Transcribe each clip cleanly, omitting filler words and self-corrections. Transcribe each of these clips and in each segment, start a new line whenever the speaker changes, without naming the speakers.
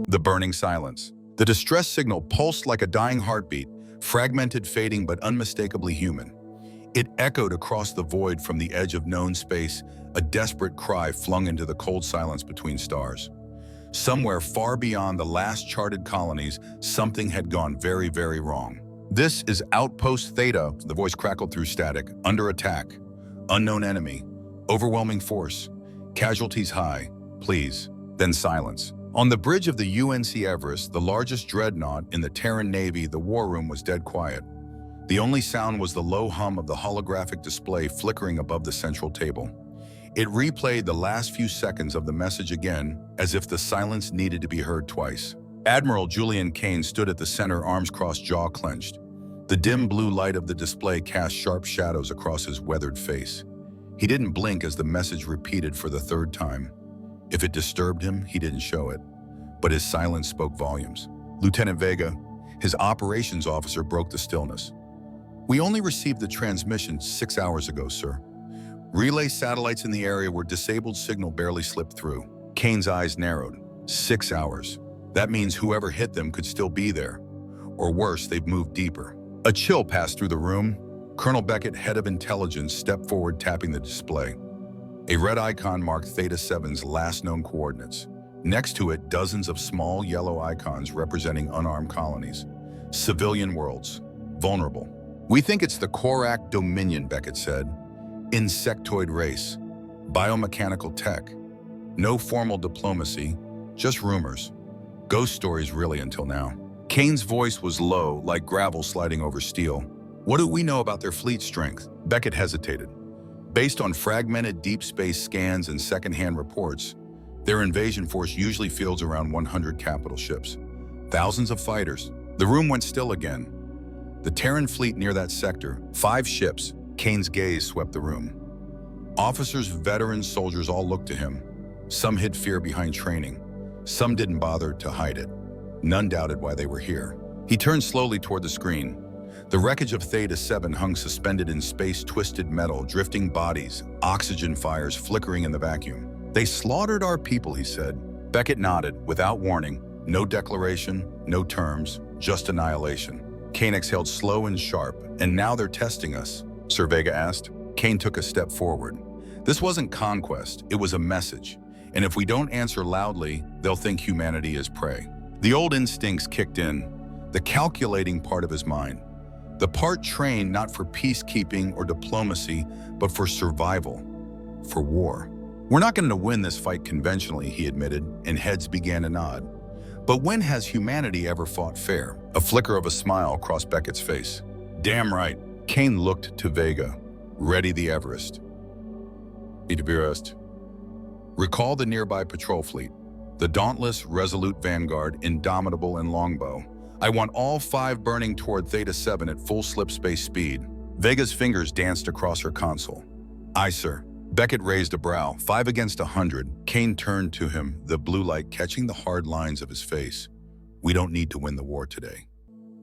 The burning silence. The distress signal pulsed like a dying heartbeat, fragmented, fading, but unmistakably human. It echoed across the void from the edge of known space, a desperate cry flung into the cold silence between stars. Somewhere far beyond the last charted colonies, something had gone very, very wrong. "This is Outpost Theta," the voice crackled through static. "Under attack. Unknown enemy. Overwhelming force. Casualties high. Please." Then silence. On the bridge of the UNC Everest, the largest dreadnought in the Terran Navy, the war room was dead quiet. The only sound was the low hum of the holographic display flickering above the central table. It replayed the last few seconds of the message again, as if the silence needed to be heard twice. Admiral Julian Cain stood at the center, arms crossed, jaw clenched. The dim blue light of the display cast sharp shadows across his weathered face. He didn't blink as the message repeated for the third time. If it disturbed him, he didn't show it. But his silence spoke volumes. Lieutenant Vega, his operations officer, broke the stillness. "We only received the transmission 6 hours ago, sir. Relay satellites in the area were disabled, signal barely slipped through." Cain's eyes narrowed. 6 hours. That means whoever hit them could still be there. Or worse, they've moved deeper. A chill passed through the room. Colonel Beckett, head of intelligence, stepped forward, tapping the display. A red icon marked Theta 7's last known coordinates. Next to it, dozens of small yellow icons representing unarmed colonies. Civilian worlds. Vulnerable. "We think it's the Corac Dominion," Beckett said. "Insectoid race. Biomechanical tech. No formal diplomacy, just rumors. Ghost stories really until now." Cain's voice was low, like gravel sliding over steel. "What do we know about their fleet strength?" Beckett hesitated. "Based on fragmented deep space scans and secondhand reports, their invasion force usually fields around 100 capital ships. Thousands of fighters." The room went still again. The Terran fleet near that sector, 5 ships. Cain's gaze swept the room. Officers, veterans, soldiers all looked to him. Some hid fear behind training. Some didn't bother to hide it. None doubted why they were here. He turned slowly toward the screen. The wreckage of Theta 7 hung suspended in space, twisted metal, drifting bodies, oxygen fires flickering in the vacuum. "They slaughtered our people," he said. Beckett nodded, without warning. No declaration, no terms, just annihilation. Cain exhaled slow and sharp. "And now they're testing us?" Sir Vega asked. Cain took a step forward. "This wasn't conquest, it was a message. And if we don't answer loudly, they'll think humanity is prey." The old instincts kicked in, the calculating part of his mind. The part trained not for peacekeeping or diplomacy, but for survival, for war. "We're not going to win this fight conventionally," he admitted, and heads began to nod. "But when has humanity ever fought fair?" A flicker of a smile crossed Beckett's face. "Damn right." Cain looked to Vega. "Ready the Everest." Everest. Recall the nearby patrol fleet. The dauntless, resolute vanguard, indomitable and longbow. "I want all 5 burning toward Theta 7 at full slipspace speed." Vega's fingers danced across her console. "Aye, sir." Beckett raised a brow. 5 against 100. Cain turned to him, the blue light catching the hard lines of his face. "We don't need to win the war today.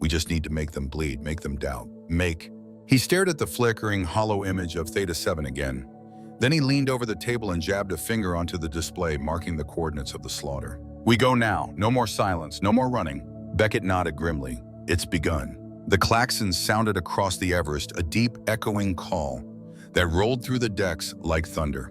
We just need to make them bleed, make them doubt. He stared at the flickering, hollow image of Theta 7 again. Then he leaned over the table and jabbed a finger onto the display, marking the coordinates of the slaughter. "We go now. No more silence. No more running." Beckett nodded grimly. "It's begun." The klaxons sounded across the Everest, a deep, echoing call that rolled through the decks like thunder.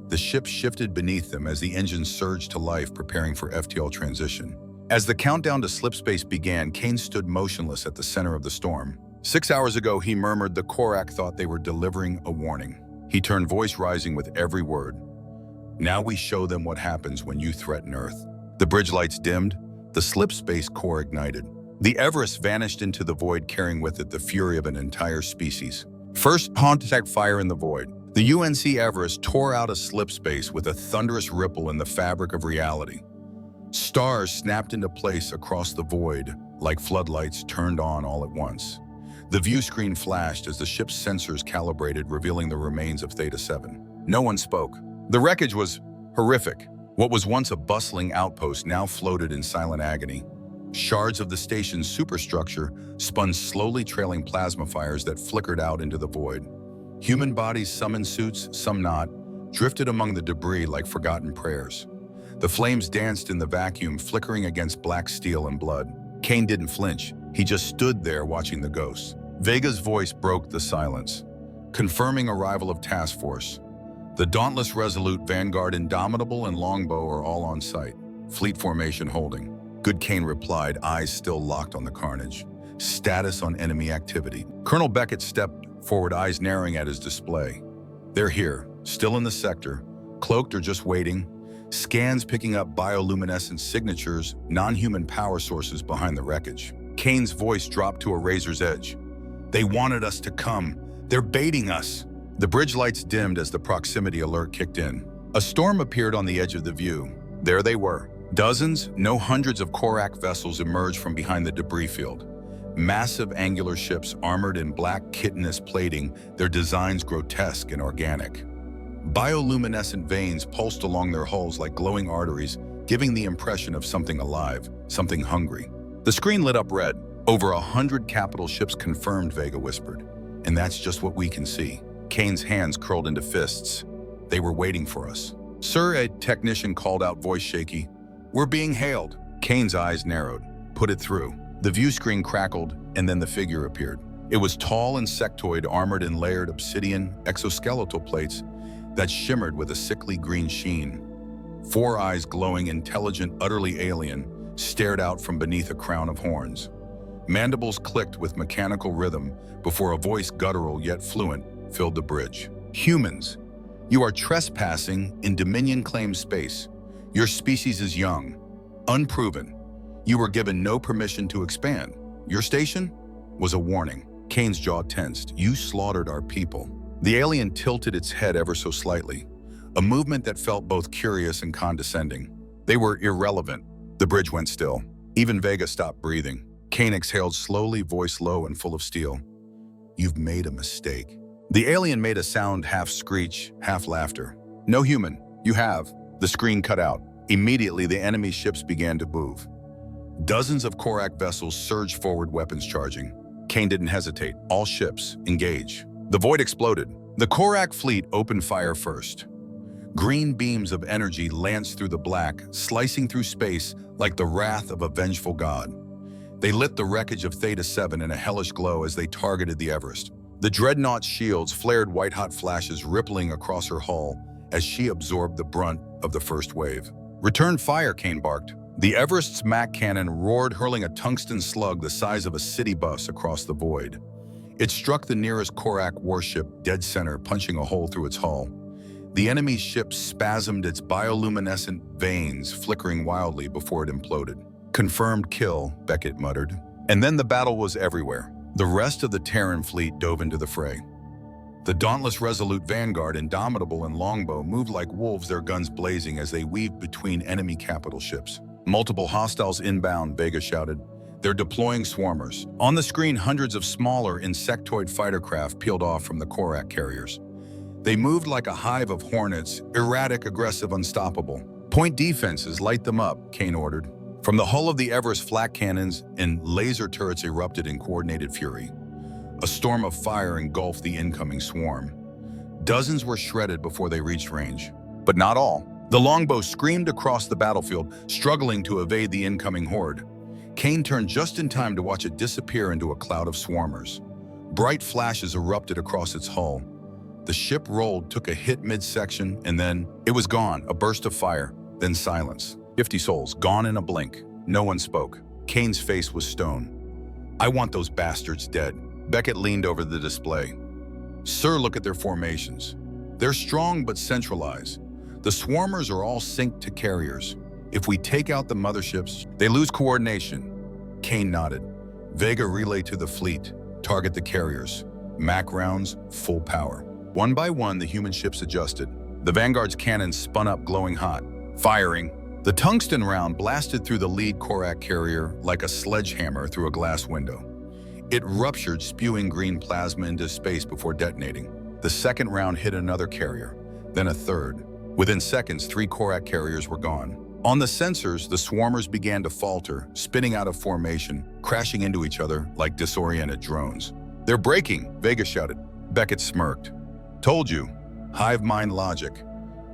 The ship shifted beneath them as the engines surged to life, preparing for FTL transition. As the countdown to slipspace began, Cain stood motionless at the center of the storm. 6 hours ago, he murmured, the Corac thought they were delivering a warning. He turned, voice rising with every word. "Now we show them what happens when you threaten Earth." The bridge lights dimmed, the slipspace core ignited. The Everest vanished into the void, carrying with it the fury of an entire species. First contact fire in the void. The UNC Everest tore out a slipspace with a thunderous ripple in the fabric of reality. Stars snapped into place across the void, like floodlights turned on all at once. The view screen flashed as the ship's sensors calibrated, revealing the remains of Theta 7. No one spoke. The wreckage was horrific. What was once a bustling outpost now floated in silent agony. Shards of the station's superstructure spun slowly, trailing plasma fires that flickered out into the void. Human bodies, some in suits, some not, drifted among the debris like forgotten prayers. The flames danced in the vacuum, flickering against black steel and blood. Cain didn't flinch. He just stood there watching the ghosts. Vega's voice broke the silence, confirming arrival of task force. The Dauntless, Resolute, Vanguard, Indomitable, and Longbow are all on site. Fleet formation holding. Good, Cain replied, eyes still locked on the carnage. Status on enemy activity. Colonel Beckett stepped forward, eyes narrowing at his display. They're here, still in the sector, cloaked or just waiting. Scans picking up bioluminescent signatures, non-human power sources behind the wreckage. Cain's voice dropped to a razor's edge. They wanted us to come. They're baiting us. The bridge lights dimmed as the proximity alert kicked in. A storm appeared on the edge of the view. There they were. Dozens, no hundreds of Corac vessels emerged from behind the debris field. Massive angular ships armored in black chitinous plating, their designs grotesque and organic. Bioluminescent veins pulsed along their hulls like glowing arteries, giving the impression of something alive, something hungry. The screen lit up red. Over 100 capital ships confirmed, Vega whispered. And that's just what we can see. Cain's hands curled into fists. They were waiting for us. Sir, a technician called out, voice shaky. We're being hailed. Cain's eyes narrowed. Put it through. The view screen crackled, and then the figure appeared. It was tall and sectoid, armored in layered obsidian exoskeletal plates that shimmered with a sickly green sheen. Four eyes, glowing, intelligent, utterly alien, stared out from beneath a crown of horns. Mandibles clicked with mechanical rhythm before a voice, guttural yet fluent, filled the bridge. Humans, you are trespassing in Dominion-claimed space. Your species is young, unproven. You were given no permission to expand. Your station was a warning. Cain's jaw tensed. You slaughtered our people. The alien tilted its head ever so slightly, a movement that felt both curious and condescending. They were irrelevant. The bridge went still. Even Vega stopped breathing. Cain exhaled slowly, voice low and full of steel. You've made a mistake. The alien made a sound, half screech, half laughter. No human, you have. The screen cut out. Immediately, the enemy ships began to move. Dozens of Corac vessels surged forward, weapons charging. Cain didn't hesitate. All ships, engage. The void exploded. The Corac fleet opened fire first. Green beams of energy lanced through the black, slicing through space like the wrath of a vengeful god. They lit the wreckage of Theta 7 in a hellish glow as they targeted the Everest. The dreadnought's shields flared white-hot flashes rippling across her hull as she absorbed the brunt of the first wave. Return fire, Cain barked. The Everest's Mac cannon roared, hurling a tungsten slug the size of a city bus across the void. It struck the nearest Corac warship dead center, punching a hole through its hull. The enemy's ship spasmed, its bioluminescent veins flickering wildly before it imploded. Confirmed kill, Beckett muttered. And then the battle was everywhere. The rest of the Terran fleet dove into the fray. The Dauntless, Resolute, Vanguard, Indomitable, and Longbow moved like wolves, their guns blazing as they weaved between enemy capital ships. Multiple hostiles inbound, Vega shouted. They're deploying swarmers. On the screen, hundreds of smaller insectoid fighter craft peeled off from the Corac carriers. They moved like a hive of hornets, erratic, aggressive, unstoppable. Point defenses, light them up, Cain ordered. From the hull of the Everest, flak cannons and laser turrets erupted in coordinated fury. A storm of fire engulfed the incoming swarm. Dozens were shredded before they reached range. But not all. The longbow screamed across the battlefield, struggling to evade the incoming horde. Cain turned just in time to watch it disappear into a cloud of swarmers. Bright flashes erupted across its hull. The ship rolled, took a hit midsection, and then it was gone, a burst of fire, then silence. 50 souls, gone in a blink. No one spoke. Cain's face was stone. I want those bastards dead. Beckett leaned over the display. Sir, look at their formations. They're strong but centralized. The swarmers are all synced to carriers. If we take out the motherships, they lose coordination. Cain nodded. Vega, relay to the fleet. Target the carriers. Mac rounds, full power. One by one, the human ships adjusted. The Vanguard's cannons spun up, glowing hot. Firing. The tungsten round blasted through the lead Corac carrier like a sledgehammer through a glass window. It ruptured, spewing green plasma into space before detonating. The second round hit another carrier, then a third. Within seconds, 3 Corac carriers were gone. On the sensors, the swarmers began to falter, spinning out of formation, crashing into each other like disoriented drones. They're breaking, Vega shouted. Beckett smirked. Told you. Hive mind logic.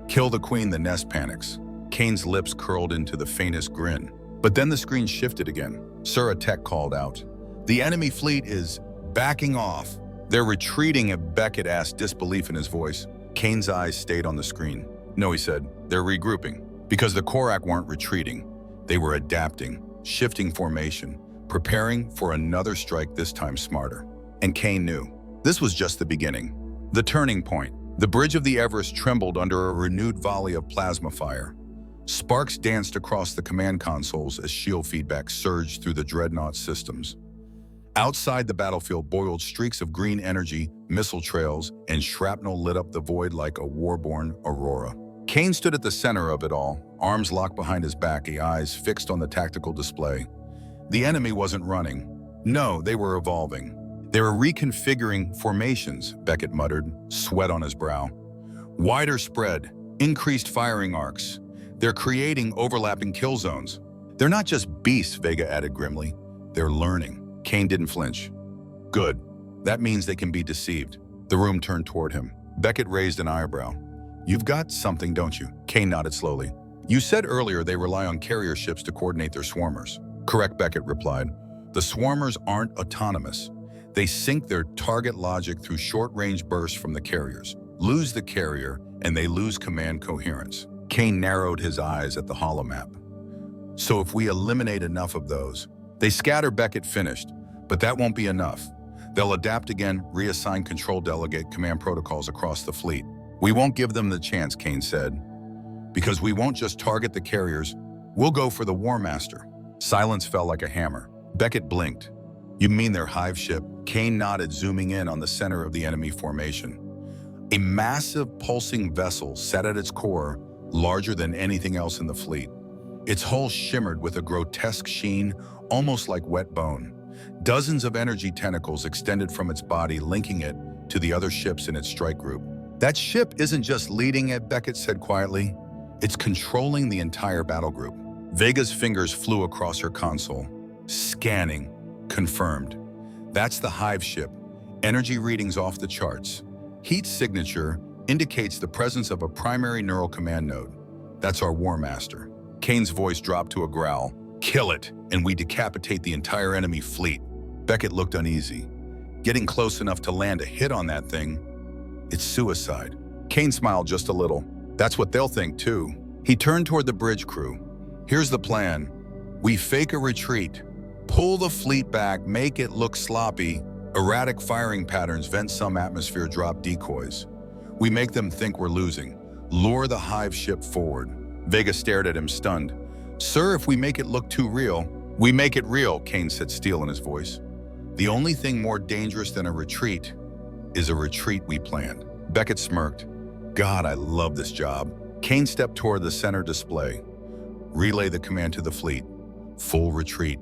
Kill the queen, the nest panics. Cain's lips curled into the faintest grin. But then the screen shifted again. Sir, a tech called out. The enemy fleet is backing off. They're retreating, Beckett asked, disbelief in his voice. Cain's eyes stayed on the screen. No, he said, they're regrouping. Because the Corac weren't retreating. They were adapting, shifting formation, preparing for another strike, this time smarter. And Cain knew. This was just the beginning. The turning point. The bridge of the Everest trembled under a renewed volley of plasma fire. Sparks danced across the command consoles as shield feedback surged through the dreadnought systems. Outside the battlefield boiled streaks of green energy, missile trails, and shrapnel lit up the void like a war-born aurora. Cain stood at the center of it all, arms locked behind his back, eyes fixed on the tactical display. The enemy wasn't running. No, they were evolving. They were reconfiguring formations, Beckett muttered, sweat on his brow. Wider spread, increased firing arcs. They're creating overlapping kill zones. They're not just beasts, Vega added grimly. They're learning. Cain didn't flinch. Good. That means they can be deceived. The room turned toward him. Beckett raised an eyebrow. You've got something, don't you? Cain nodded slowly. You said earlier they rely on carrier ships to coordinate their swarmers. Correct, Beckett replied. The swarmers aren't autonomous. They sync their target logic through short-range bursts from the carriers. Lose the carrier, and they lose command coherence. Cain narrowed his eyes at the holomap. So if we eliminate enough of those, they scatter, Beckett finished, but that won't be enough. They'll adapt again, reassign control delegate command protocols across the fleet. We won't give them the chance, Cain said, because we won't just target the carriers, we'll go for the War Master. Silence fell like a hammer. Beckett blinked. You mean their hive ship? Cain nodded, zooming in on the center of the enemy formation. A massive pulsing vessel sat at its core, larger than anything else in the fleet. Its hull shimmered with a grotesque sheen, almost like wet bone. Dozens of energy tentacles extended from its body, linking it to the other ships in its strike group. That ship isn't just leading it, Beckett said quietly. It's controlling the entire battle group. Vega's fingers flew across her console. Scanning. Confirmed. That's the hive ship. Energy readings off the charts. Heat signature indicates the presence of a primary neural command node. That's our War Master. Cain's voice dropped to a growl. Kill it, and we decapitate the entire enemy fleet. Beckett looked uneasy. Getting close enough to land a hit on that thing, it's suicide. Cain smiled just a little. That's what they'll think too. He turned toward the bridge crew. Here's the plan. We fake a retreat, pull the fleet back, make it look sloppy, erratic firing patterns, vent some atmosphere drop decoys. We make them think we're losing, lure the hive ship forward. Vega stared at him, stunned. Sir, if we make it look too real, we make it real, Cain said, steel in his voice. The only thing more dangerous than a retreat is a retreat we planned. Beckett smirked. God, I love this job. Cain stepped toward the center display. Relay the command to the fleet. Full retreat.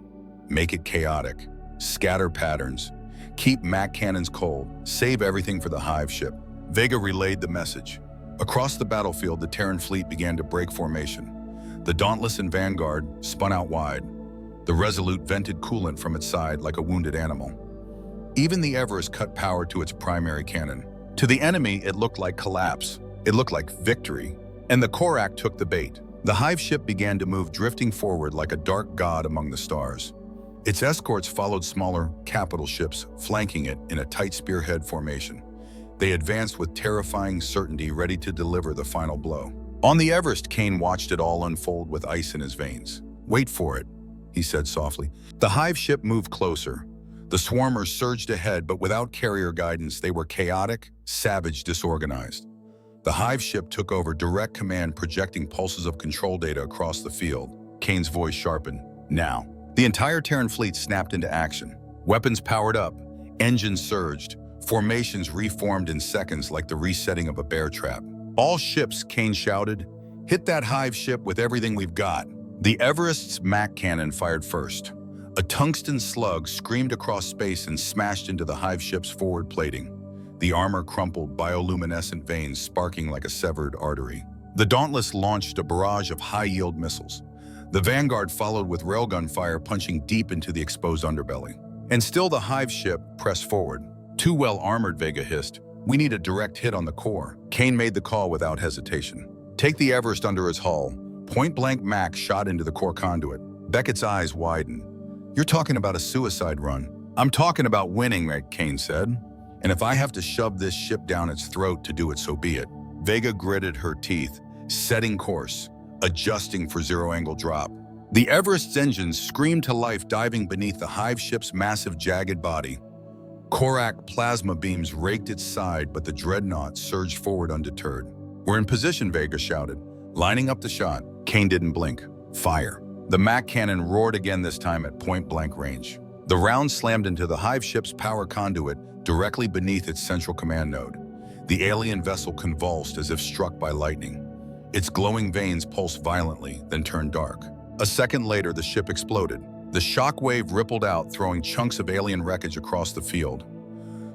Make it chaotic. Scatter patterns. Keep Mac cannons cold. Save everything for the hive ship. Vega relayed the message. Across the battlefield, the Terran fleet began to break formation. The Dauntless and Vanguard spun out wide. The Resolute vented coolant from its side like a wounded animal. Even the Everest cut power to its primary cannon. To the enemy, it looked like collapse. It looked like victory. And the Corac took the bait. The hive ship began to move, drifting forward like a dark god among the stars. Its escorts followed smaller, capital ships, flanking it in a tight spearhead formation. They advanced with terrifying certainty, ready to deliver the final blow. On the Everest, Cain watched it all unfold with ice in his veins. Wait for it, he said softly. The hive ship moved closer. The swarmers surged ahead, but without carrier guidance, they were chaotic, savage, disorganized. The hive ship took over, direct command, projecting pulses of control data across the field. Cain's voice sharpened. Now. The entire Terran fleet snapped into action. Weapons powered up, engines surged, formations reformed in seconds like the resetting of a bear trap. All ships, Cain shouted, hit that hive ship with everything we've got. The Everest's Mac cannon fired first. A tungsten slug screamed across space and smashed into the hive ship's forward plating. The armor crumpled, bioluminescent veins sparking like a severed artery. The Dauntless launched a barrage of high-yield missiles. The Vanguard followed with railgun fire, punching deep into the exposed underbelly. And still the hive ship pressed forward. Too well armored, Vega hissed. We need a direct hit on the core. Cain made the call without hesitation. Take the Everest under his hull. Point-blank Mac shot into the core conduit. Beckett's eyes widened. "You're talking about a suicide run." "I'm talking about winning," Cain said. "And if I have to shove this ship down its throat to do it, so be it." Vega gritted her teeth, setting course, adjusting for zero-angle drop. The Everest's engines screamed to life, diving beneath the hive ship's massive, jagged body. Corac plasma beams raked its side, but the dreadnought surged forward undeterred. "We're in position," Vega shouted, lining up the shot. Cain didn't blink. Fire. The Mac cannon roared again, this time at point-blank range. The round slammed into the hive ship's power conduit directly beneath its central command node. The alien vessel convulsed as if struck by lightning. Its glowing veins pulsed violently, then turned dark. A second later, the ship exploded. The shock wave rippled out, throwing chunks of alien wreckage across the field.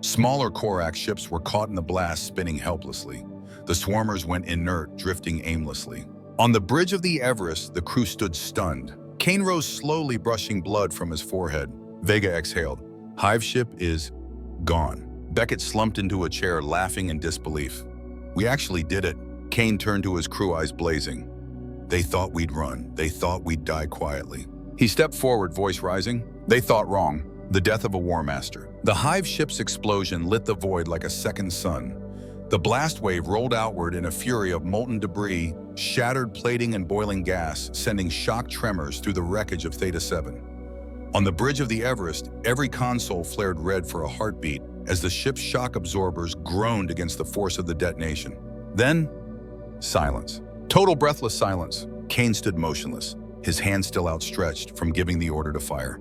Smaller Corac ships were caught in the blast, spinning helplessly. The swarmers went inert, drifting aimlessly. On the bridge of the Everest, the crew stood stunned. Cain rose slowly, brushing blood from his forehead. Vega exhaled. "Hive ship is gone." Beckett slumped into a chair, laughing in disbelief. "We actually did it." Cain turned to his crew, eyes blazing. "They thought we'd run. They thought we'd die quietly." He stepped forward, voice rising. "They thought wrong. The death of a war master." The hive ship's explosion lit the void like a second sun. The blast wave rolled outward in a fury of molten debris, shattered plating and boiling gas, sending shock tremors through the wreckage of Theta 7. On the bridge of the Everest, every console flared red for a heartbeat as the ship's shock absorbers groaned against the force of the detonation. Then, silence. Total breathless silence. Cain stood motionless, his hand still outstretched from giving the order to fire.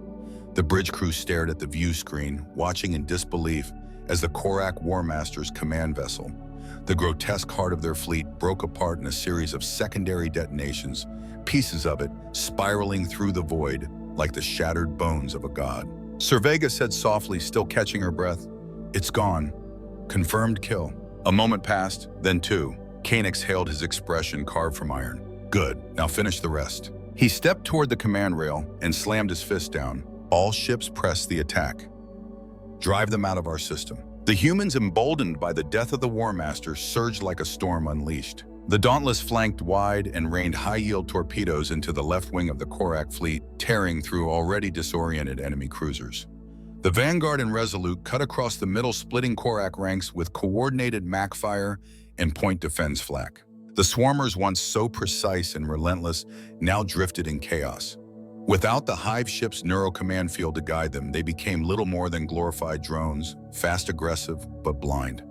The bridge crew stared at the view screen, watching in disbelief as the Corac War Master's command vessel, the grotesque heart of their fleet, broke apart in a series of secondary detonations, pieces of it spiraling through the void like the shattered bones of a god. Sir Vega said softly, still catching her breath, "It's gone. Confirmed kill." A moment passed, then two. Cain exhaled, his expression carved from iron. "Good, now finish the rest." He stepped toward the command rail and slammed his fist down. "All ships press the attack. Drive them out of our system." The humans, emboldened by the death of the War Master, surged like a storm unleashed. The Dauntless flanked wide and rained high-yield torpedoes into the left wing of the Corac fleet, tearing through already disoriented enemy cruisers. The Vanguard and Resolute cut across the middle, splitting Corac ranks with coordinated MAC fire and point defense flak. The swarmers, once so precise and relentless, now drifted in chaos. Without the hive ship's neuro-command field to guide them, they became little more than glorified drones, fast, aggressive, but blind.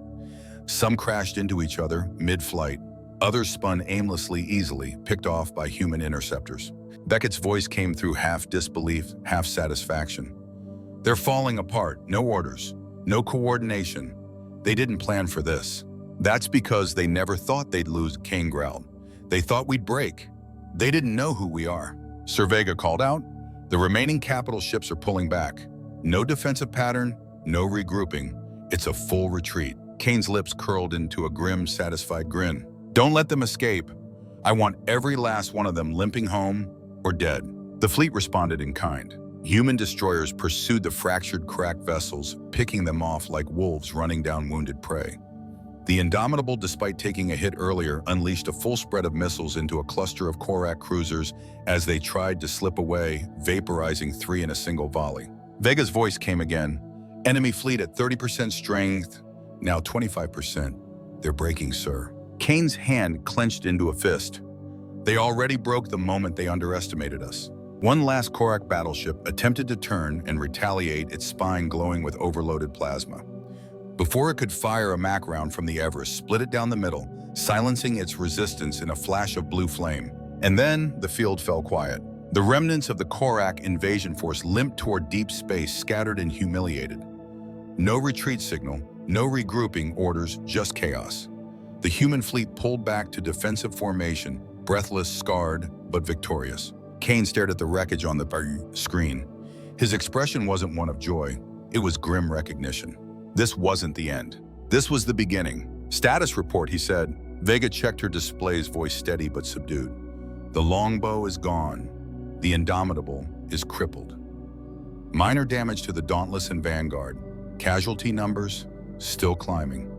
Some crashed into each other mid-flight. Others spun aimlessly, easily, picked off by human interceptors. Beckett's voice came through half disbelief, half satisfaction. "They're falling apart. No orders. No coordination. They didn't plan for this." "That's because they never thought they'd lose," Cain growled. "They thought we'd break. They didn't know who we are." Sir Vega called out. "The remaining capital ships are pulling back. No defensive pattern, no regrouping. It's a full retreat." Cain's lips curled into a grim, satisfied grin. "Don't let them escape. I want every last one of them limping home or dead." The fleet responded in kind. Human destroyers pursued the fractured, cracked vessels, picking them off like wolves running down wounded prey. The Indomitable, despite taking a hit earlier, unleashed a full spread of missiles into a cluster of Corac cruisers as they tried to slip away, vaporizing 3 in a single volley. Vega's voice came again. "Enemy fleet at 30% strength, now 25%. They're breaking, sir." Cain's hand clenched into a fist. "They already broke the moment they underestimated us." One last Corac battleship attempted to turn and retaliate, its spine glowing with overloaded plasma. Before it could fire a MAC round from the Everest, split it down the middle, silencing its resistance in a flash of blue flame. And then the field fell quiet. The remnants of the Corac invasion force limped toward deep space, scattered and humiliated. No retreat signal, no regrouping orders, just chaos. The human fleet pulled back to defensive formation, breathless, scarred, but victorious. Cain stared at the wreckage on the screen. His expression wasn't one of joy, it was grim recognition. This wasn't the end. This was the beginning. "Status report," he said. Vega checked her display's, voice steady but subdued. "The longbow is gone. The Indomitable is crippled. Minor damage to the Dauntless and Vanguard. Casualty numbers still climbing.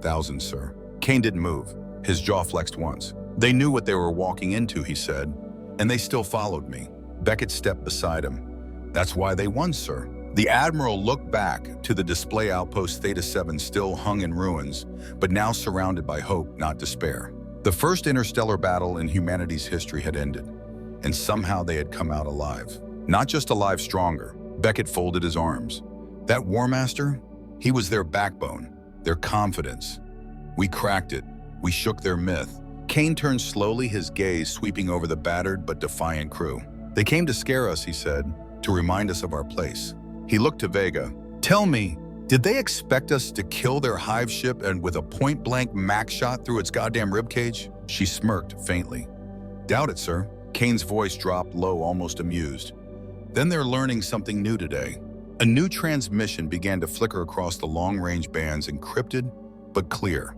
Thousands, sir." Cain didn't move. His jaw flexed once. They knew what they were walking into, he said, and they still followed me. Beckett stepped beside him. That's why they won, sir. The Admiral looked back to the display outpost Theta-7 still hung in ruins, but now surrounded by hope, not despair. The first interstellar battle in humanity's history had ended, and somehow they had come out alive. Not just alive, stronger. Beckett folded his arms. That War Master, he was their backbone, their confidence. We cracked it. We shook their myth. Cain turned slowly, his gaze sweeping over the battered but defiant crew. They came to scare us, he said, to remind us of our place. He looked to Vega. Tell me, did they expect us to kill their hive ship and with a point-blank Mac shot through its goddamn ribcage? She smirked faintly. Doubt it, sir. Cain's voice dropped low, almost amused. Then they're learning something new today. A new transmission began to flicker across the long-range bands, encrypted but clear.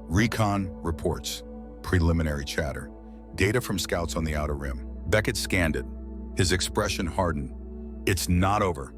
Recon reports. Preliminary chatter. Data from scouts on the outer rim. Beckett scanned it. His expression hardened. It's not over.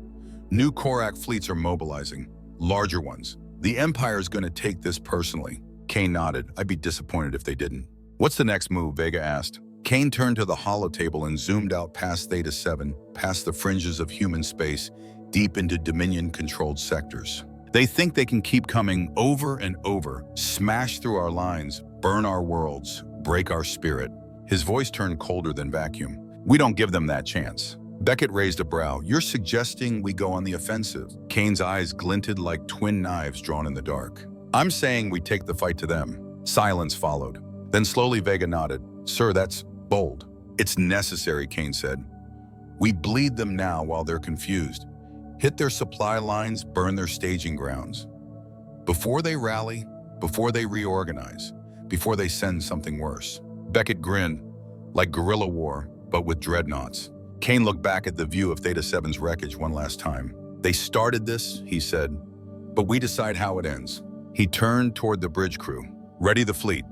New Corac fleets are mobilizing. Larger ones. The Empire's gonna take this personally. Cain nodded. I'd be disappointed if they didn't. What's the next move? Vega asked. Cain turned to the holotable and zoomed out past Theta-7, past the fringes of human space, deep into Dominion-controlled sectors. They think they can keep coming over and over, smash through our lines, burn our worlds, break our spirit. His voice turned colder than vacuum. We don't give them that chance. Beckett raised a brow. You're suggesting we go on the offensive. Cain's eyes glinted like twin knives drawn in the dark. I'm saying we take the fight to them. Silence followed. Then slowly Vega nodded. Sir, that's bold. It's necessary, Cain said. We bleed them now while they're confused. Hit their supply lines, burn their staging grounds. Before they rally, before they reorganize, before they send something worse. Beckett grinned, like guerrilla war, but with dreadnoughts. Cain looked back at the view of Theta-7's wreckage one last time. They started this, he said, but we decide how it ends. He turned toward the bridge crew. Ready the fleet.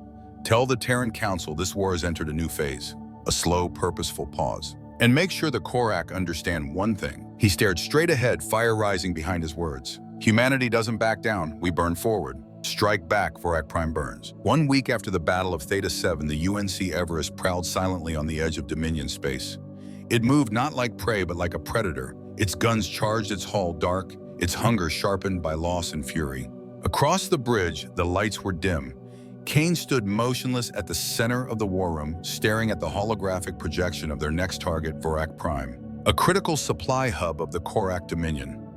Tell the Terran Council this war has entered a new phase. A slow, purposeful pause. And make sure the Corac understand one thing. He stared straight ahead, fire rising behind his words. Humanity doesn't back down, we burn forward. Strike back, Corac Prime burns. 1 week after the Battle of Theta-7, the UNC Everest prowled silently on the edge of Dominion space. It moved not like prey, but like a predator. Its guns charged, its hull dark, its hunger sharpened by loss and fury. Across the bridge, the lights were dim. Cain stood motionless at the center of the war room, staring at the holographic projection of their next target, Corac Prime, a critical supply hub of the Corac Dominion.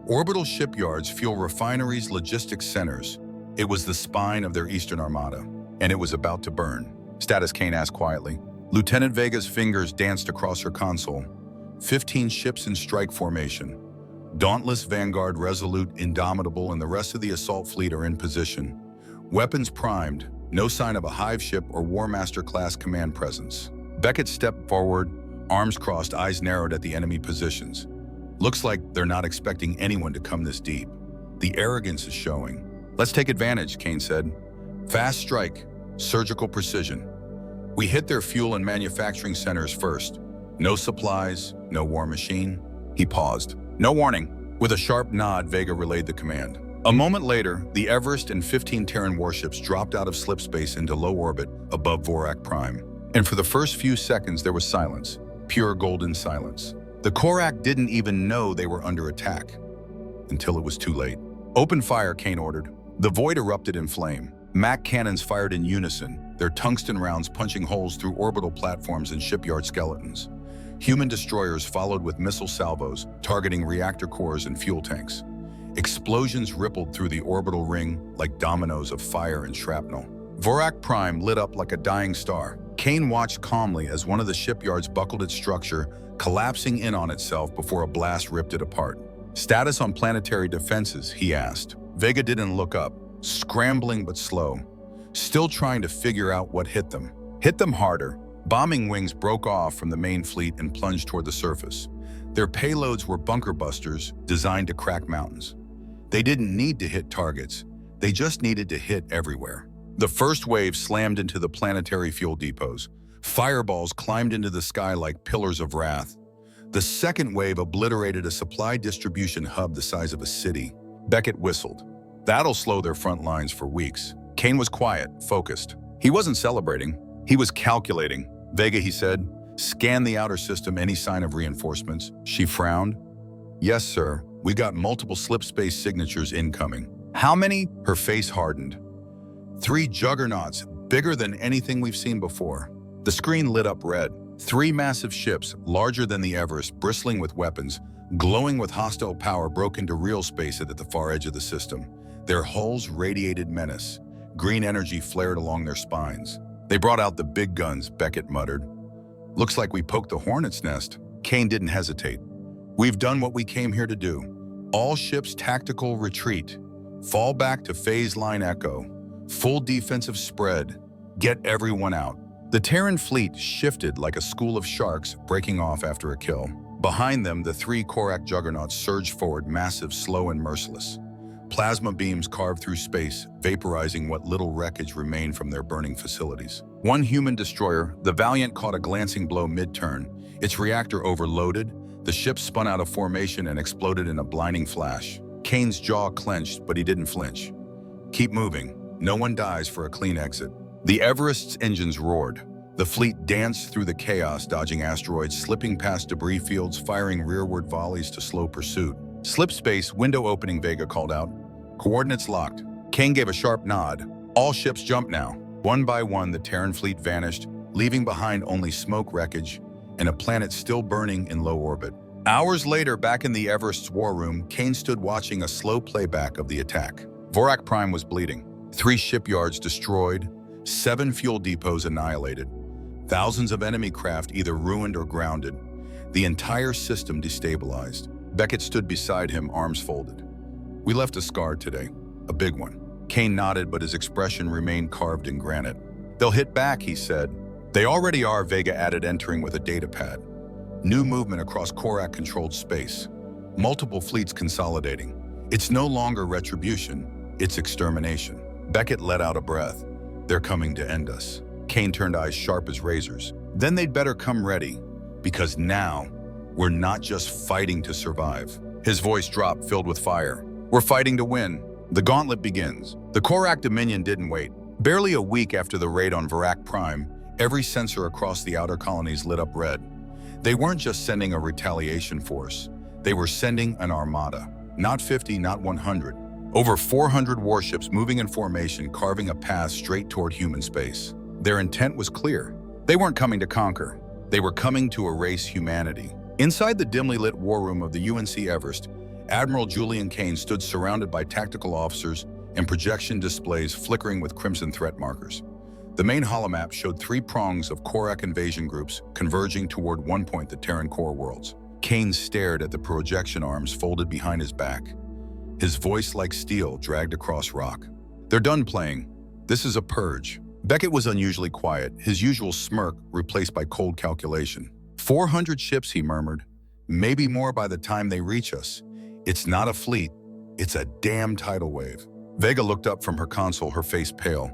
Orbital shipyards, fuel refineries, logistics centers. It was the spine of their Eastern Armada, and it was about to burn. Status, Cain asked quietly. Lieutenant Vega's fingers danced across her console. 15 ships in strike formation. Dauntless Vanguard, resolute, indomitable, and the rest of the assault fleet are in position. Weapons primed, no sign of a hive ship or War Master-class command presence. Beckett stepped forward, arms crossed, eyes narrowed at the enemy positions. Looks like they're not expecting anyone to come this deep. The arrogance is showing. Let's take advantage, Cain said. Fast strike, surgical precision. We hit their fuel and manufacturing centers first. No supplies, no war machine. He paused. No warning. With a sharp nod, Vega relayed the command. A moment later, the Everest and 15 Terran warships dropped out of slipspace into low orbit above Corac Prime. And for the first few seconds, there was silence. Pure golden silence. The Corac didn't even know they were under attack. Until it was too late. Open fire, Cain ordered. The void erupted in flame. Mac cannons fired in unison, their tungsten rounds punching holes through orbital platforms and shipyard skeletons. Human destroyers followed with missile salvos, targeting reactor cores and fuel tanks. Explosions rippled through the orbital ring like dominoes of fire and shrapnel. Corac Prime lit up like a dying star. Cain watched calmly as one of the shipyards buckled its structure, collapsing in on itself before a blast ripped it apart. Status on planetary defenses, he asked. Vega didn't look up, scrambling but slow, still trying to figure out what hit them. Hit them harder. Bombing wings broke off from the main fleet and plunged toward the surface. Their payloads were bunker busters designed to crack mountains. They didn't need to hit targets. They just needed to hit everywhere. The first wave slammed into the planetary fuel depots. Fireballs climbed into the sky like pillars of wrath. The second wave obliterated a supply distribution hub the size of a city. Beckett whistled. That'll slow their front lines for weeks. Cain was quiet, focused. He wasn't celebrating. He was calculating. "Vega," he said, "scan the outer system, any sign of reinforcements?" She frowned. "Yes, sir. We got multiple slip space signatures incoming." "How many?" Her face hardened. 3 juggernauts, bigger than anything we've seen before." The screen lit up red. 3 massive ships, larger than the Everest, bristling with weapons, glowing with hostile power, broke into real space at the far edge of the system. Their hulls radiated menace. Green energy flared along their spines. "They brought out the big guns," Beckett muttered. "Looks like we poked the hornet's nest." Cain didn't hesitate. "We've done what we came here to do. All ships tactical retreat. Fall back to phase line echo. Full defensive spread. Get everyone out." The Terran fleet shifted like a school of sharks breaking off after a kill. Behind them, the 3 Corac juggernauts surged forward, massive, slow, and merciless. Plasma beams carved through space, vaporizing what little wreckage remained from their burning facilities. One human destroyer, the Valiant, caught a glancing blow mid-turn. Its reactor overloaded. The ship spun out of formation and exploded in a blinding flash. Cain's jaw clenched, but he didn't flinch. "Keep moving. No one dies for a clean exit." The Everest's engines roared. The fleet danced through the chaos, dodging asteroids, slipping past debris fields, firing rearward volleys to slow pursuit. "Slip space, window opening," Vega called out. "Coordinates locked." Cain gave a sharp nod. "All ships jump now." One by one, the Terran fleet vanished, leaving behind only smoke, wreckage, and a planet still burning in low orbit. Hours later, back in the Everest's war room, Cain stood watching a slow playback of the attack. Vorak Prime was bleeding. 3 shipyards destroyed, 7 fuel depots annihilated. Thousands of enemy craft either ruined or grounded. The entire system destabilized. Beckett stood beside him, arms folded. "We left a scar today, a big one." Cain nodded, but his expression remained carved in granite. "They'll hit back," he said. "They already are," Vega added, entering with a data pad. New movement across Corac-controlled space. Multiple fleets consolidating. It's no longer retribution, it's extermination. Beckett let out a breath. "They're coming to end us." Cain turned eyes sharp as razors. "Then they'd better come ready, because now we're not just fighting to survive." His voice dropped, filled with fire. "We're fighting to win." The gauntlet begins. The Corac Dominion didn't wait. Barely a week after the raid on Vorak Prime, every sensor across the outer colonies lit up red. They weren't just sending a retaliation force. They were sending an armada. Not 50, not 100. Over 400 warships moving in formation, carving a path straight toward human space. Their intent was clear. They weren't coming to conquer. They were coming to erase humanity. Inside the dimly lit war room of the UNC Everest, Admiral Julian Cain stood surrounded by tactical officers and projection displays flickering with crimson threat markers. The main holomap showed 3 prongs of Corac invasion groups converging toward one point, the Terran core worlds. Cain stared at the projection arms folded behind his back. His voice, like steel, dragged across rock. "They're done playing. This is a purge." Beckett was unusually quiet, his usual smirk replaced by cold calculation. 400 ships, he murmured. "Maybe more by the time they reach us. It's not a fleet, it's a damn tidal wave." Vega looked up from her console, her face pale.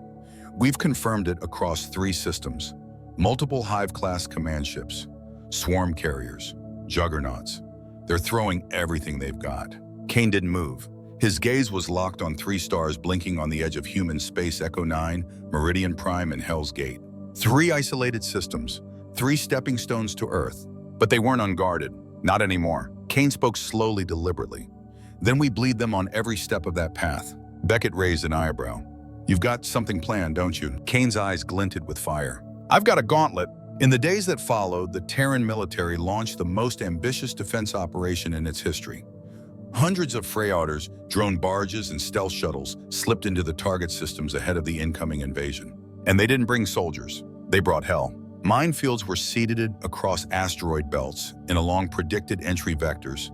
"We've confirmed it across 3 systems. Multiple Hive-class command ships, swarm carriers, juggernauts. They're throwing everything they've got." Cain didn't move. His gaze was locked on 3 stars blinking on the edge of human space: Echo 9, Meridian Prime, and Hell's Gate. 3 isolated systems, 3 stepping stones to Earth. But they weren't unguarded. Not anymore. Cain spoke slowly, deliberately. "Then we bleed them on every step of that path." Beckett raised an eyebrow. "You've got something planned, don't you?" Cain's eyes glinted with fire. "I've got a gauntlet." In the days that followed, the Terran military launched the most ambitious defense operation in its history. Hundreds of Freyauters, drone barges, and stealth shuttles slipped into the target systems ahead of the incoming invasion. And they didn't bring soldiers. They brought hell. Minefields were seeded across asteroid belts and along predicted entry vectors.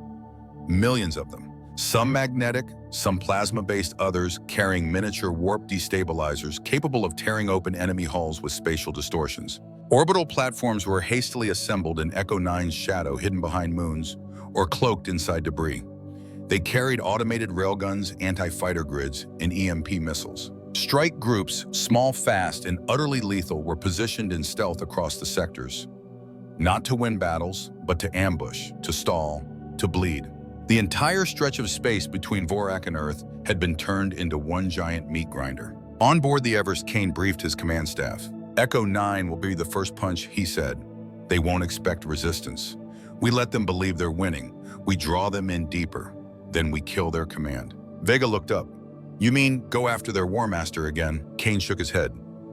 Millions of them. Some magnetic, some plasma-based, others carrying miniature warp destabilizers capable of tearing open enemy hulls with spatial distortions. Orbital platforms were hastily assembled in Echo 9's shadow, hidden behind moons, or cloaked inside debris. They carried automated railguns, anti-fighter grids, and EMP missiles. Strike groups, small, fast, and utterly lethal, were positioned in stealth across the sectors. Not to win battles, but to ambush, to stall, to bleed. The entire stretch of space between Vorak and Earth had been turned into one giant meat grinder. On board the Everest, Cain briefed his command staff. Echo 9 will be the first punch, he said. They won't expect resistance. We let them believe they're winning. We draw them in deeper. Then we kill their command. Vega looked up. You mean go after their War Master again? Cain shook his head.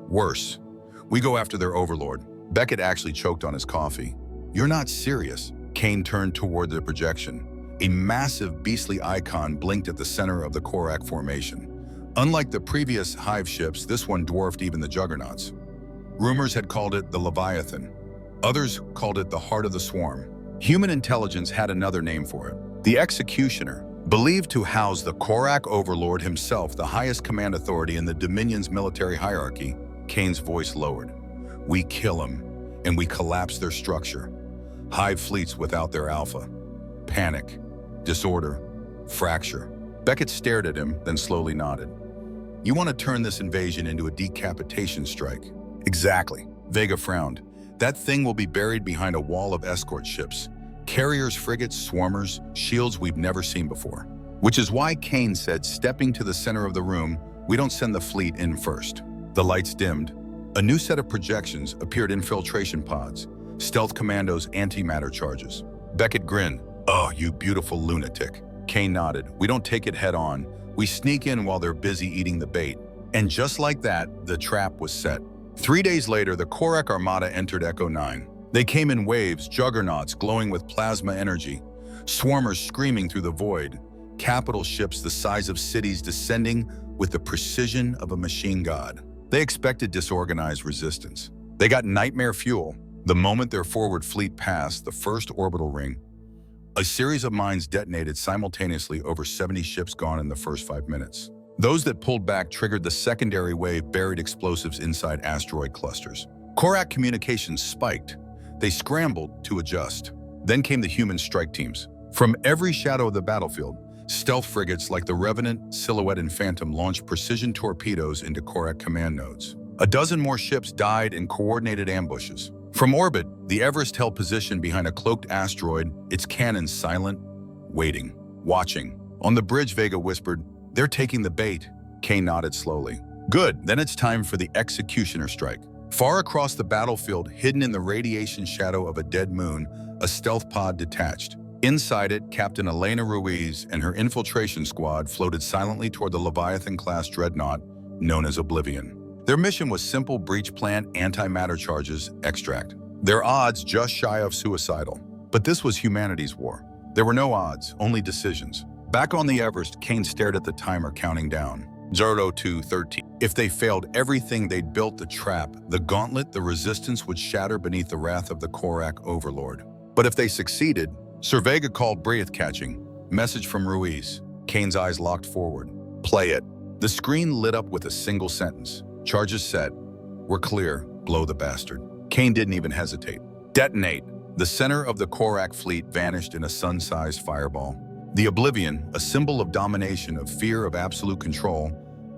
Worse. We go after their overlord. Beckett actually choked on his coffee. You're not serious. Cain turned toward the projection. A massive beastly icon blinked at the center of the Corac formation. Unlike the previous Hive ships, this one dwarfed even the Juggernauts. Rumors had called it the Leviathan. Others called it the Heart of the Swarm. Human intelligence had another name for it. The Executioner, believed to house the Corac overlord himself, the highest command authority in the Dominion's military hierarchy. Cain's voice lowered. We kill him, and we collapse their structure. Hive fleets without their alpha. Panic, disorder, fracture. Beckett stared at him, then slowly nodded. You want to turn this invasion into a decapitation strike? Exactly. Vega frowned. That thing will be buried behind a wall of escort ships. Carriers, frigates, swarmers, shields we've never seen before. Which is why Cain said, stepping to the center of the room, we don't send the fleet in first. The lights dimmed. A new set of projections appeared, infiltration pods, stealth commandos, antimatter charges. Beckett grinned. Oh, you beautiful lunatic. Cain nodded. We don't take it head on. We sneak in while they're busy eating the bait. And just like that, the trap was set. 3 days later, the Corac Armada entered Echo 9. They came in waves, juggernauts glowing with plasma energy, swarmers screaming through the void, capital ships the size of cities descending with the precision of a machine god. They expected disorganized resistance. They got nightmare fuel. The moment their forward fleet passed the first orbital ring, a series of mines detonated simultaneously, over 70 ships gone in the first 5 minutes. Those that pulled back triggered the secondary wave, buried explosives inside asteroid clusters. Corac communications spiked. They scrambled to adjust. Then came the human strike teams. From every shadow of the battlefield, stealth frigates like the Revenant, Silhouette, and Phantom launched precision torpedoes into Corac command nodes. A dozen more ships died in coordinated ambushes. From orbit, the Everest held position behind a cloaked asteroid, its cannons silent, waiting, watching. On the bridge, Vega whispered, they're taking the bait. Cain nodded slowly. Good, then it's time for the Executioner strike. Far across the battlefield, hidden in the radiation shadow of a dead moon, a stealth pod detached. Inside it, Captain Elena Ruiz and her infiltration squad floated silently toward the Leviathan-class dreadnought known as Oblivion. Their mission was simple: breach plant, antimatter charges, extract. Their odds just shy of suicidal. But this was humanity's war. There were no odds, only decisions. Back on the Everest, Cain stared at the timer counting down. 0 to 13. If they failed everything they'd built, the trap, the gauntlet, the resistance would shatter beneath the wrath of the Corac overlord. But if they succeeded, Sir Vega called breath catching. Message from Ruiz. Cain's eyes locked forward. Play it. The screen lit up with a single sentence. Charges set. We're clear. Blow the bastard. Cain didn't even hesitate. Detonate. The center of the Corac fleet vanished in a sun-sized fireball. The Oblivion, a symbol of domination, of fear, of absolute control,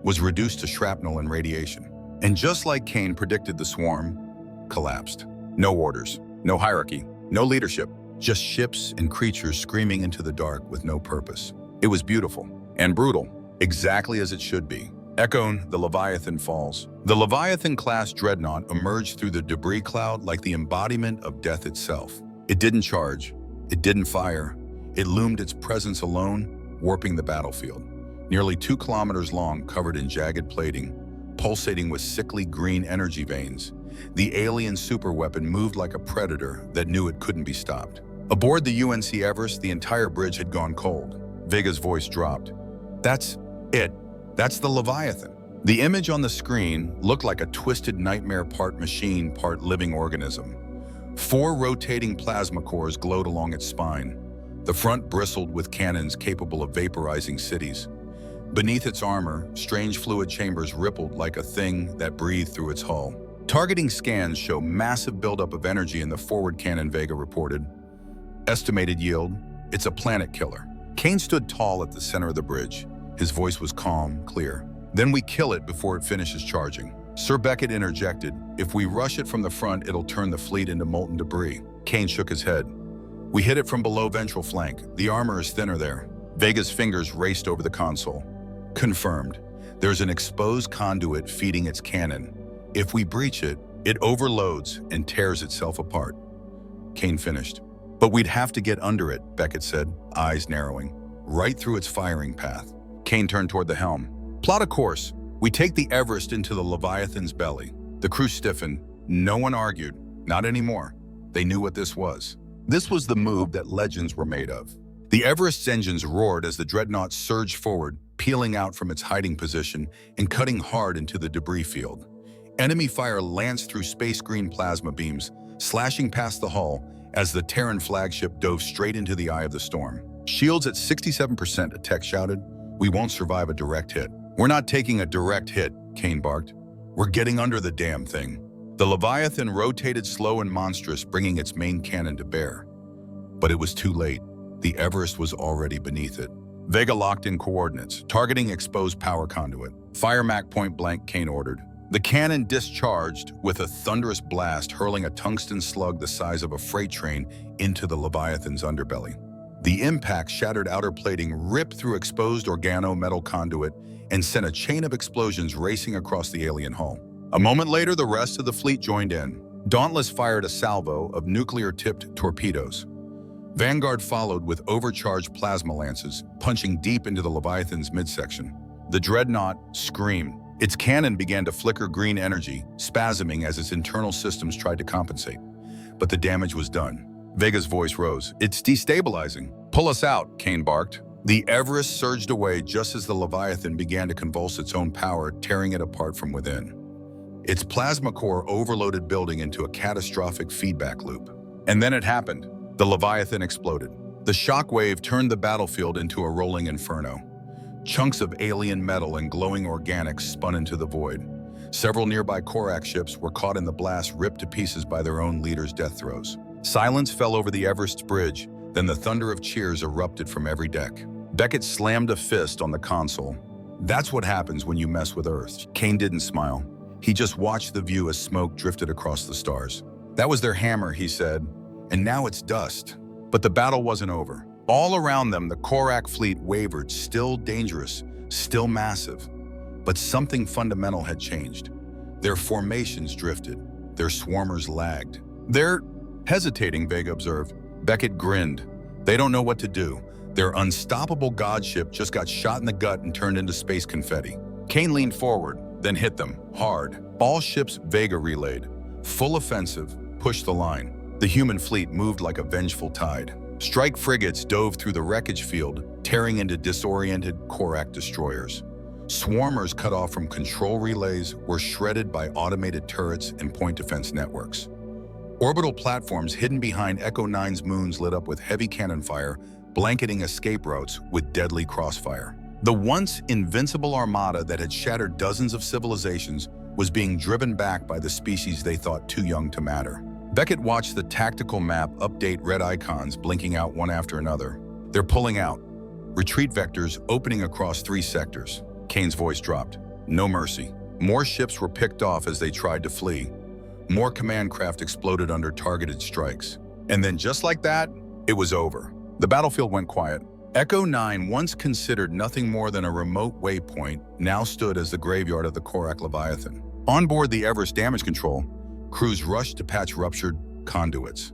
was reduced to shrapnel and radiation. And just like Cain predicted, the swarm collapsed. No orders, no hierarchy, no leadership, just ships and creatures screaming into the dark with no purpose. It was beautiful and brutal, exactly as it should be. Echoing, the Leviathan falls. The Leviathan-class dreadnought emerged through the debris cloud like the embodiment of death itself. It didn't charge, it didn't fire. It loomed, its presence alone, warping the battlefield. Nearly 2 kilometers long, covered in jagged plating, pulsating with sickly green energy veins, the alien superweapon moved like a predator that knew it couldn't be stopped. Aboard the UNC Everest, the entire bridge had gone cold. Vega's voice dropped. That's it. That's the Leviathan. The image on the screen looked like a twisted nightmare, part machine, part living organism. 4 rotating plasma cores glowed along its spine. The front bristled with cannons capable of vaporizing cities. Beneath its armor, strange fluid chambers rippled like a thing that breathed through its hull. Targeting scans show massive buildup of energy in the forward cannon, Vega reported. Estimated yield, it's a planet killer. Cain stood tall at the center of the bridge. His voice was calm, clear. Then we kill it before it finishes charging. Sir Beckett interjected. If we rush it from the front, it'll turn the fleet into molten debris. Cain shook his head. We hit it from below ventral flank. The armor is thinner there. Vega's fingers raced over the console. Confirmed. There's an exposed conduit feeding its cannon. If we breach it, It overloads and tears itself apart. Cain finished. But we'd have to get under it, Beckett said, eyes narrowing. Right through its firing path. Cain turned toward the helm. Plot a course. We take the Everest into the Leviathan's belly. The crew stiffened. No one argued. Not anymore. They knew what this was. This was the move that legends were made of. The Everest's engines roared as the dreadnought surged forward, peeling out from its hiding position and cutting hard into the debris field. Enemy fire lanced through space green plasma beams, slashing past the hull as the Terran flagship dove straight into the eye of the storm. Shields at 67%, a tech shouted. We won't survive a direct hit. We're not taking a direct hit, Cain barked. We're getting under the damn thing. The Leviathan rotated slow and monstrous, bringing its main cannon to bear. But it was too late. The Everest was already beneath it. Vega locked in coordinates, targeting exposed power conduit. Fire Mac point blank, Cain ordered. The cannon discharged with a thunderous blast, hurling a tungsten slug the size of a freight train into the Leviathan's underbelly. The impact shattered outer plating, ripped through exposed organo-metal conduit, and sent a chain of explosions racing across the alien hull. A moment later, the rest of the fleet joined in. Dauntless fired a salvo of nuclear-tipped torpedoes. Vanguard followed with overcharged plasma lances, punching deep into the Leviathan's midsection. The dreadnought screamed. Its cannon began to flicker green energy, spasming as its internal systems tried to compensate. But the damage was done. Vega's voice rose. It's destabilizing. Pull us out, Cain barked. The Everest surged away just as the Leviathan began to convulse its own power, tearing it apart from within. Its plasma core overloaded, building into a catastrophic feedback loop. And then it happened. The Leviathan exploded. The shockwave turned the battlefield into a rolling inferno. Chunks of alien metal and glowing organics spun into the void. Several nearby Corac ships were caught in the blast, ripped to pieces by their own leaders' death throes. Silence fell over the Everest's bridge, then the thunder of cheers erupted from every deck. Beckett slammed a fist on the console. That's what happens when you mess with Earth. Cain didn't smile. He just watched the view as smoke drifted across the stars. That was their hammer, he said, and now it's dust. But the battle wasn't over. All around them, the Corac fleet wavered, still dangerous, still massive. But something fundamental had changed. Their formations drifted. Their swarmers lagged. They're hesitating, Vega observed. Beckett grinned. They don't know what to do. Their unstoppable godship just got shot in the gut and turned into space confetti. Cain leaned forward, then hit them, hard. All ships, Vega relayed. Full offensive, push the line. The human fleet moved like a vengeful tide. Strike frigates dove through the wreckage field, tearing into disoriented Corac destroyers. Swarmers cut off from control relays were shredded by automated turrets and point defense networks. Orbital platforms hidden behind Echo 9's moons lit up with heavy cannon fire, blanketing escape routes with deadly crossfire. The once invincible armada that had shattered dozens of civilizations was being driven back by the species they thought too young to matter. Beckett watched the tactical map update, red icons blinking out one after another. They're pulling out. Retreat vectors opening across 3 sectors. Cain's voice dropped. No mercy. More ships were picked off as they tried to flee. More command craft exploded under targeted strikes. And then just like that, it was over. The battlefield went quiet. Echo 9, once considered nothing more than a remote waypoint, now stood as the graveyard of the Corac Leviathan. On board the Everest damage control, crews rushed to patch ruptured conduits.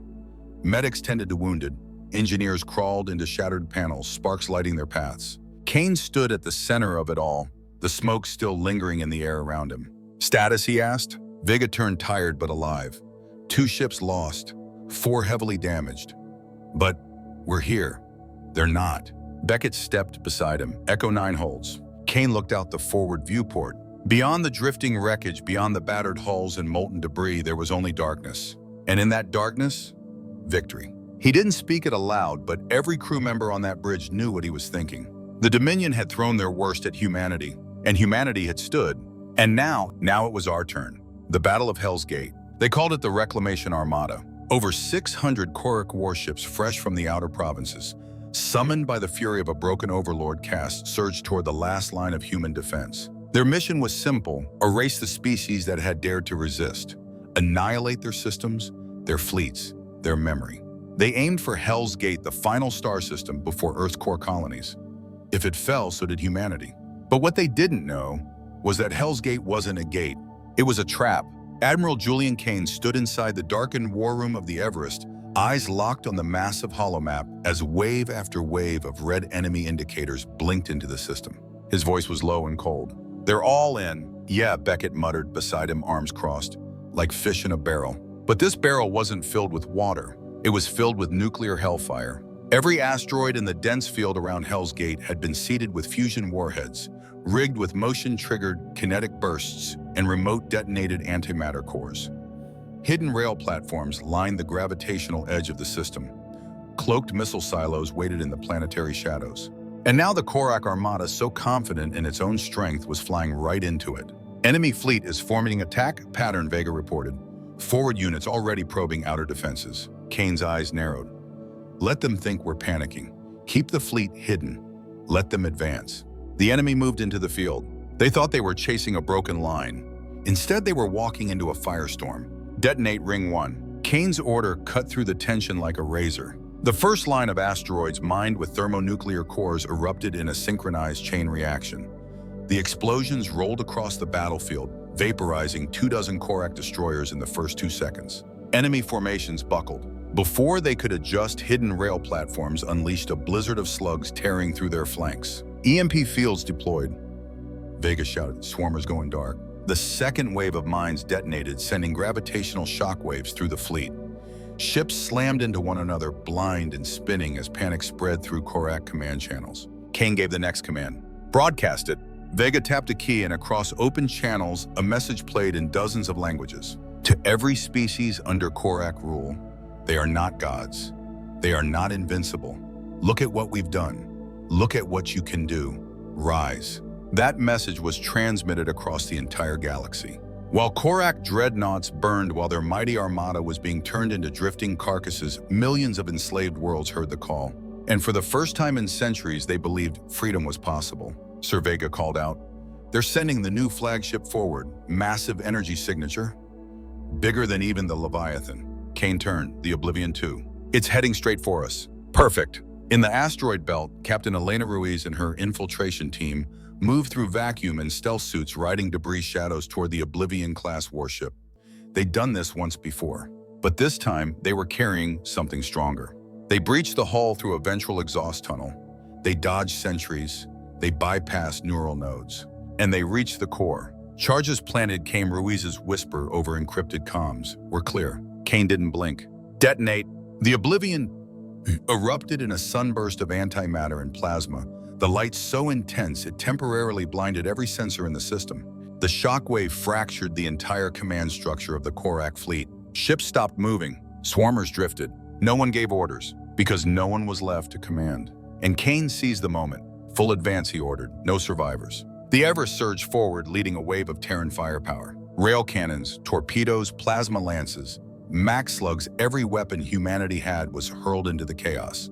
Medics tended to wounded. Engineers crawled into shattered panels, sparks lighting their paths. Cain stood at the center of it all, the smoke still lingering in the air around him. Status, he asked. Vega turned tired but alive. 2 ships lost, 4 heavily damaged. But we're here. They're not. Beckett stepped beside him. Echo 9 holds. Cain looked out the forward viewport. Beyond the drifting wreckage, beyond the battered hulls and molten debris, there was only darkness. And in that darkness, victory. He didn't speak it aloud, but every crew member on that bridge knew what he was thinking. The Dominion had thrown their worst at humanity, and humanity had stood. And now it was our turn. The Battle of Hell's Gate. They called it the Reclamation Armada. Over 600 Corac warships fresh from the outer provinces, summoned by the fury of a broken overlord caste, surged toward the last line of human defense. Their mission was simple: erase the species that had dared to resist, annihilate their systems, their fleets, their memory. They aimed for Hell's Gate, the final star system before Earth's core colonies. If it fell, so did humanity. But what they didn't know was that Hell's Gate wasn't a gate. It was a trap, Admiral Julian Cain stood inside the darkened war room of the Everest, eyes locked on the massive holomap as wave after wave of red enemy indicators blinked into the system. His voice was low and cold. "They're all in." "Yeah," Beckett muttered beside him, arms crossed, like fish in a barrel. But this barrel wasn't filled with water. It was filled with nuclear hellfire. Every asteroid in the dense field around Hell's Gate had been seeded with fusion warheads, rigged with motion-triggered kinetic bursts and remote-detonated antimatter cores. Hidden rail platforms lined the gravitational edge of the system. Cloaked missile silos waited in the planetary shadows. And now the Corac Armada, so confident in its own strength, was flying right into it. "Enemy fleet is forming attack pattern," Vega reported. "Forward units already probing outer defenses." Cain's eyes narrowed. "Let them think we're panicking. Keep the fleet hidden. Let them advance." The enemy moved into the field. They thought they were chasing a broken line. Instead, they were walking into a firestorm. "Detonate Ring 1. Cain's order cut through the tension like a razor. The first line of asteroids mined with thermonuclear cores erupted in a synchronized chain reaction. The explosions rolled across the battlefield, vaporizing 24 Corac destroyers in the first 2 seconds. Enemy formations buckled. Before they could adjust, hidden rail platforms unleashed a blizzard of slugs tearing through their flanks. "EMP fields deployed," Vega shouted, swarmers going dark. The second wave of mines detonated, sending gravitational shockwaves through the fleet. Ships slammed into one another, blind and spinning as panic spread through Corac command channels. Cain gave the next command. "Broadcast it." Vega tapped a key, and across open channels, a message played in dozens of languages. "To every species under Corac rule, they are not gods. They are not invincible. Look at what we've done. Look at what you can do. Rise." That message was transmitted across the entire galaxy. While Corac dreadnoughts burned while their mighty armada was being turned into drifting carcasses, millions of enslaved worlds heard the call. And for the first time in centuries, they believed freedom was possible. Sir Vega called out, "They're sending the new flagship forward. Massive energy signature. Bigger than even the Leviathan." Cain turned, "The Oblivion 2. It's heading straight for us." "Perfect." In the asteroid belt, Captain Elena Ruiz and her infiltration team moved through vacuum and stealth suits, riding debris shadows toward the Oblivion-class warship. They'd done this once before, but this time they were carrying something stronger. They breached the hull through a ventral exhaust tunnel. They dodged sentries. They bypassed neural nodes. And they reached the core. "Charges planted," came Ruiz's whisper over encrypted comms. "We're clear." Cain didn't blink. "Detonate." The Oblivion erupted in a sunburst of antimatter and plasma, the light so intense it temporarily blinded every sensor in the system. The shockwave fractured the entire command structure of the Corac fleet. Ships stopped moving. Swarmers drifted. No one gave orders, because no one was left to command. And Cain seized the moment. "Full advance," he ordered. "No survivors." The Everest surged forward, leading a wave of Terran firepower. Rail cannons, torpedoes, plasma lances, Max slugs, every weapon humanity had was hurled into the chaos.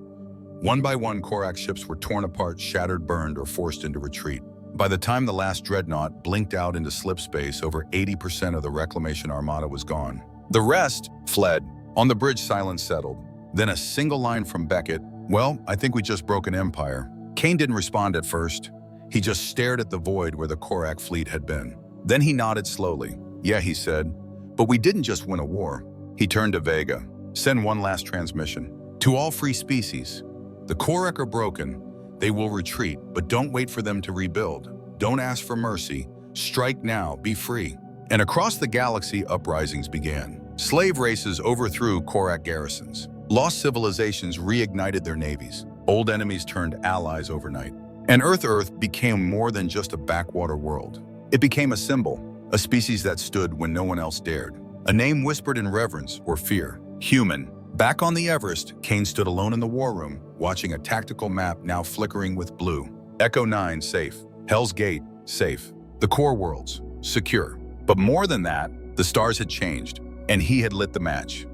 One by one, Corac ships were torn apart, shattered, burned, or forced into retreat. By the time the last dreadnought blinked out into slipspace, over 80% of the Reclamation Armada was gone. The rest fled. On the bridge, silence settled. Then a single line from Beckett, "Well, I think we just broke an empire." Cain didn't respond at first. He just stared at the void where the Corac fleet had been. Then he nodded slowly. "Yeah," he said, "but we didn't just win a war." He turned to Vega. "Send one last transmission. To all free species. The Corac are broken. They will retreat, but don't wait for them to rebuild. Don't ask for mercy. Strike now, be free." And across the galaxy, uprisings began. Slave races overthrew Corac garrisons. Lost civilizations reignited their navies. Old enemies turned allies overnight. And Earth became more than just a backwater world. It became a symbol, a species that stood when no one else dared. A name whispered in reverence or fear. Human. Back on the Everest, Cain stood alone in the war room, watching a tactical map now flickering with blue. Echo 9, safe. Hell's Gate, safe. The core worlds, secure. But more than that, the stars had changed, and he had lit the match.